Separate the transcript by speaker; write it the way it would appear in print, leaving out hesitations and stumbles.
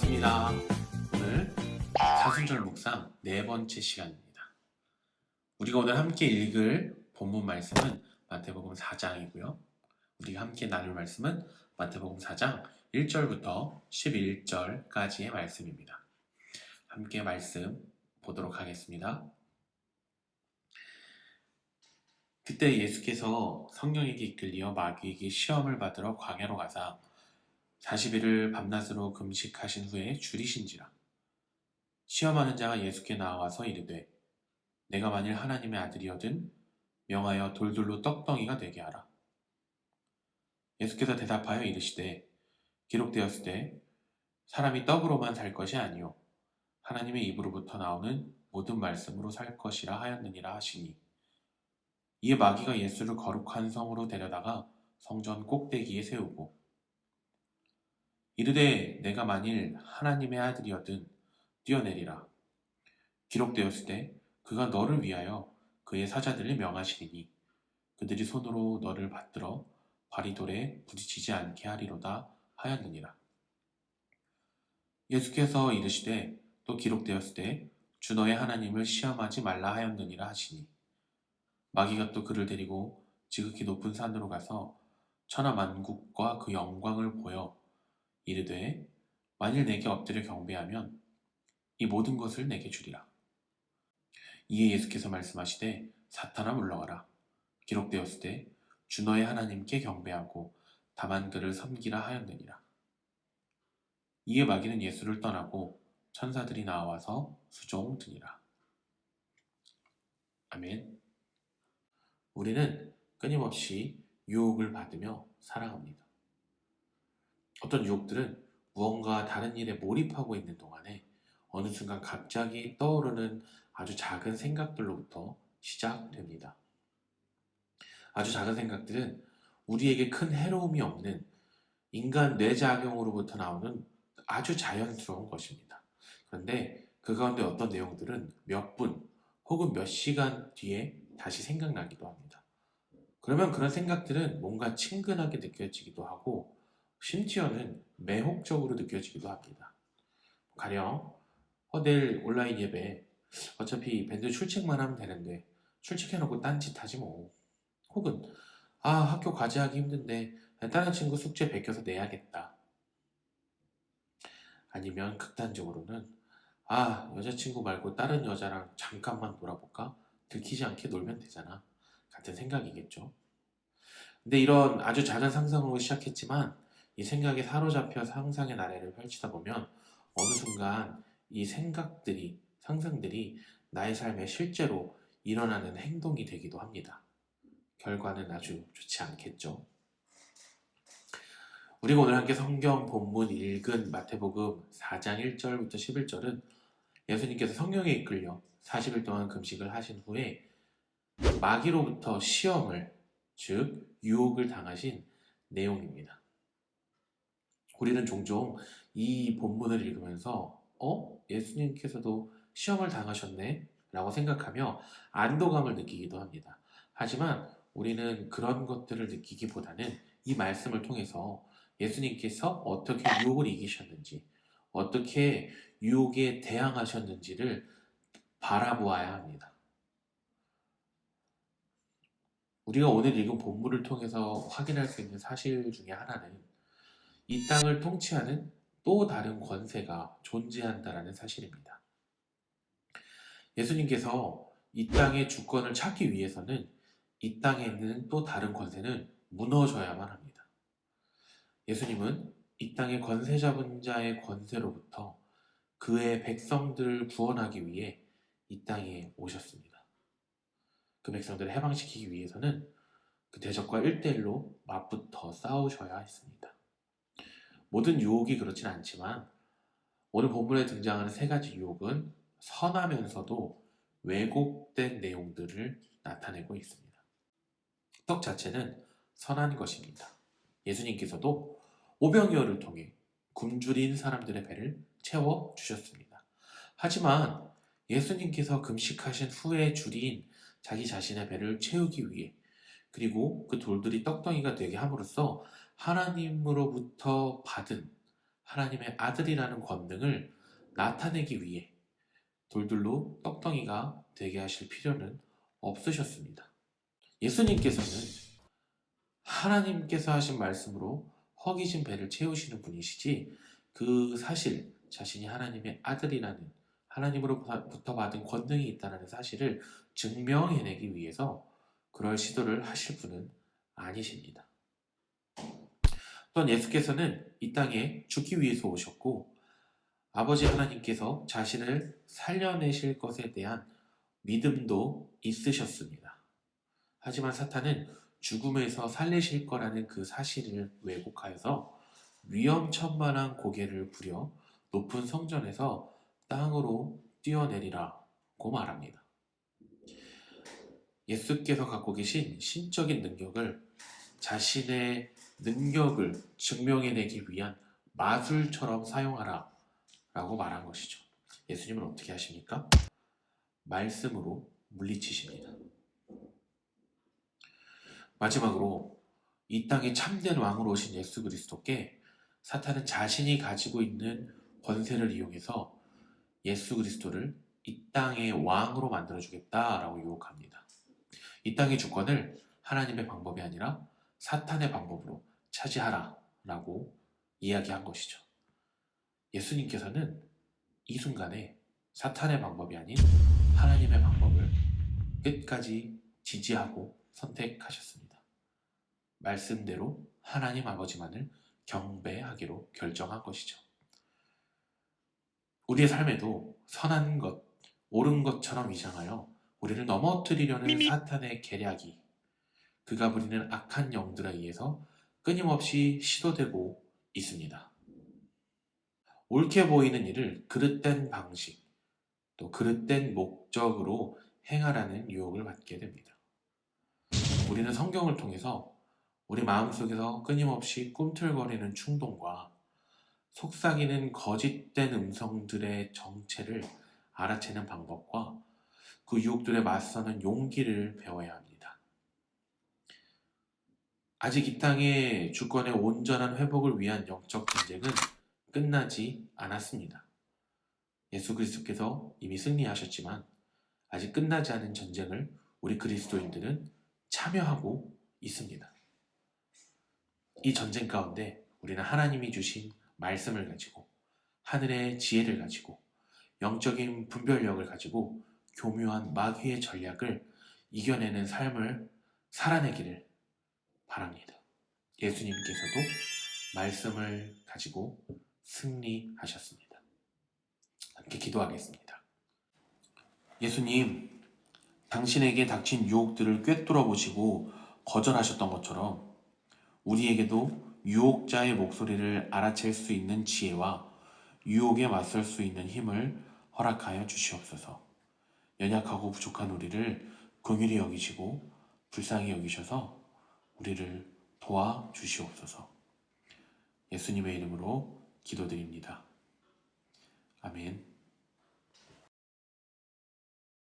Speaker 1: 반갑습니다. 오늘 사순절 묵상 네 번째 시간입니다. 우리가 오늘 함께 읽을 본문 말씀은 마태복음 4장이고요. 우리가 함께 나눌 말씀은 마태복음 4장 1절부터 11절까지의 말씀입니다. 함께 말씀 보도록 하겠습니다. 그때 예수께서 성령에게 이끌리어 마귀에게 시험을 받으러 광야로 가사 40일을 밤낮으로 금식하신 후에 줄이신지라. 시험하는 자가 예수께 나와서 이르되 내가 만일 하나님의 아들이거든 명하여 돌들로 떡덩이가 되게 하라. 예수께서 대답하여 이르시되 기록되었으되 사람이 떡으로만 살 것이 아니요 하나님의 입으로부터 나오는 모든 말씀으로 살 것이라 하였느니라 하시니, 이에 마귀가 예수를 거룩한 성으로 데려다가 성전 꼭대기에 세우고 이르되 내가 만일 하나님의 아들이거든 뛰어내리라. 기록되었으되 그가 너를 위하여 그의 사자들을 명하시리니 그들이 손으로 너를 받들어 발이 돌에 부딪히지 않게 하리로다 하였느니라. 예수께서 이르시되 또 기록되었으되 주 너의 하나님을 시험하지 말라 하였느니라 하시니, 마귀가 또 그를 데리고 지극히 높은 산으로 가서 천하 만국과 그 영광을 보여 이르되 만일 내게 엎드려 경배하면 이 모든 것을 내게 주리라. 이에 예수께서 말씀하시되 사탄아 물러가라. 기록되었으되 주 너의 하나님께 경배하고 다만 그를 섬기라 하였느니라. 이에 마귀는 예수를 떠나고 천사들이 나와서 수종드니라. 아멘. 우리는 끊임없이 유혹을 받으며 살아갑니다. 어떤 유혹들은 무언가 다른 일에 몰입하고 있는 동안에 어느 순간 갑자기 떠오르는 아주 작은 생각들로부터 시작됩니다. 아주 작은 생각들은 우리에게 큰 해로움이 없는 인간 뇌작용으로부터 나오는 아주 자연스러운 것입니다. 그런데 그 가운데 어떤 내용들은 몇 분 혹은 몇 시간 뒤에 다시 생각나기도 합니다. 그러면 그런 생각들은 뭔가 친근하게 느껴지기도 하고 심지어는 매혹적으로 느껴지기도 합니다. 가령 내일 온라인 예배 어차피 밴드 출첵만 하면 되는데 출첵해놓고 딴짓하지 뭐. 혹은 학교 과제하기 힘든데 다른 친구 숙제 베껴서 내야겠다. 아니면 극단적으로는 여자친구 말고 다른 여자랑 잠깐만 놀아볼까? 들키지 않게 놀면 되잖아. 같은 생각이겠죠. 근데 이런 아주 작은 상상으로 시작했지만 이 생각에 사로잡혀 상상의 나래를 펼치다 보면 어느 순간 이 생각들이, 상상들이 나의 삶에 실제로 일어나는 행동이 되기도 합니다. 결과는 아주 좋지 않겠죠. 우리가 오늘 함께 성경 본문 읽은 마태복음 4장 1절부터 11절은 예수님께서 성령에 이끌려 40일 동안 금식을 하신 후에 마귀로부터 시험을, 즉 유혹을 당하신 내용입니다. 우리는 종종 이 본문을 읽으면서 예수님께서도 시험을 당하셨네? 라고 생각하며 안도감을 느끼기도 합니다. 하지만 우리는 그런 것들을 느끼기보다는 이 말씀을 통해서 예수님께서 어떻게 유혹을 이기셨는지, 어떻게 유혹에 대항하셨는지를 바라보아야 합니다. 우리가 오늘 읽은 본문을 통해서 확인할 수 있는 사실 중에 하나는 이 땅을 통치하는 또 다른 권세가 존재한다는 사실입니다. 예수님께서 이 땅의 주권을 찾기 위해서는 이 땅에 있는 또 다른 권세는 무너져야만 합니다. 예수님은 이 땅의 권세 잡은 자의 권세로부터 그의 백성들을 구원하기 위해 이 땅에 오셨습니다. 그 백성들을 해방시키기 위해서는 그 대적과 1대1로 맞붙어 싸우셔야 했습니다. 모든 유혹이 그렇진 않지만 오늘 본문에 등장하는 세 가지 유혹은 선하면서도 왜곡된 내용들을 나타내고 있습니다. 떡 자체는 선한 것입니다. 예수님께서도 오병이어를 통해 굶주린 사람들의 배를 채워주셨습니다. 하지만 예수님께서 금식하신 후에 줄인 자기 자신의 배를 채우기 위해, 그리고 그 돌들이 떡덩이가 되게 함으로써 하나님으로부터 받은 하나님의 아들이라는 권능을 나타내기 위해 돌들로 떡덩이가 되게 하실 필요는 없으셨습니다. 예수님께서는 하나님께서 하신 말씀으로 허기진 배를 채우시는 분이시지 그 사실, 자신이 하나님의 아들이라는 하나님으로부터 받은 권능이 있다는 사실을 증명해내기 위해서 그럴 시도를 하실 분은 아니십니다. 또한 예수께서는 이 땅에 죽기 위해서 오셨고 아버지 하나님께서 자신을 살려내실 것에 대한 믿음도 있으셨습니다. 하지만 사탄은 죽음에서 살리실 거라는 그 사실을 왜곡하여서 위험천만한 고개를 부려 높은 성전에서 땅으로 뛰어내리라고 말합니다. 예수께서 갖고 계신 신적인 능력을 자신의 능력을 증명해내기 위한 마술처럼 사용하라 라고 말한 것이죠. 예수님은 어떻게 하십니까? 말씀으로 물리치십니다. 마지막으로 이 땅에 참된 왕으로 오신 예수 그리스도께 사탄은 자신이 가지고 있는 권세를 이용해서 예수 그리스도를 이 땅의 왕으로 만들어주겠다라고 유혹합니다. 이 땅의 주권을 하나님의 방법이 아니라 사탄의 방법으로 차지하라라고 이야기한 것이죠. 예수님께서는 이 순간에 사탄의 방법이 아닌 하나님의 방법을 끝까지 지지하고 선택하셨습니다. 말씀대로 하나님 아버지만을 경배하기로 결정한 것이죠. 우리의 삶에도 선한 것, 옳은 것처럼 위장하여 우리를 넘어뜨리려는 사탄의 계략이 그가 부리는 악한 영들에 의해서 끊임없이 시도되고 있습니다. 옳게 보이는 일을 그릇된 방식, 또 그릇된 목적으로 행하라는 유혹을 받게 됩니다. 우리는 성경을 통해서 우리 마음속에서 끊임없이 꿈틀거리는 충동과 속삭이는 거짓된 음성들의 정체를 알아채는 방법과 그 유혹들에 맞서는 용기를 배워야 합니다. 아직 이 땅의 주권의 온전한 회복을 위한 영적 전쟁은 끝나지 않았습니다. 예수 그리스도께서 이미 승리하셨지만 아직 끝나지 않은 전쟁을 우리 그리스도인들은 참여하고 있습니다. 이 전쟁 가운데 우리는 하나님이 주신 말씀을 가지고 하늘의 지혜를 가지고 영적인 분별력을 가지고 교묘한 마귀의 전략을 이겨내는 삶을 살아내기를 바랍니다. 예수님께서도 말씀을 가지고 승리하셨습니다. 함께 기도하겠습니다. 예수님, 당신에게 닥친 유혹들을 꿰뚫어 보시고 거절하셨던 것처럼 우리에게도 유혹자의 목소리를 알아챌 수 있는 지혜와 유혹에 맞설 수 있는 힘을 허락하여 주시옵소서. 연약하고 부족한 우리를 긍휼히 여기시고 불쌍히 여기셔서 우리를 도와주시옵소서. 예수님의 이름으로 기도드립니다. 아멘.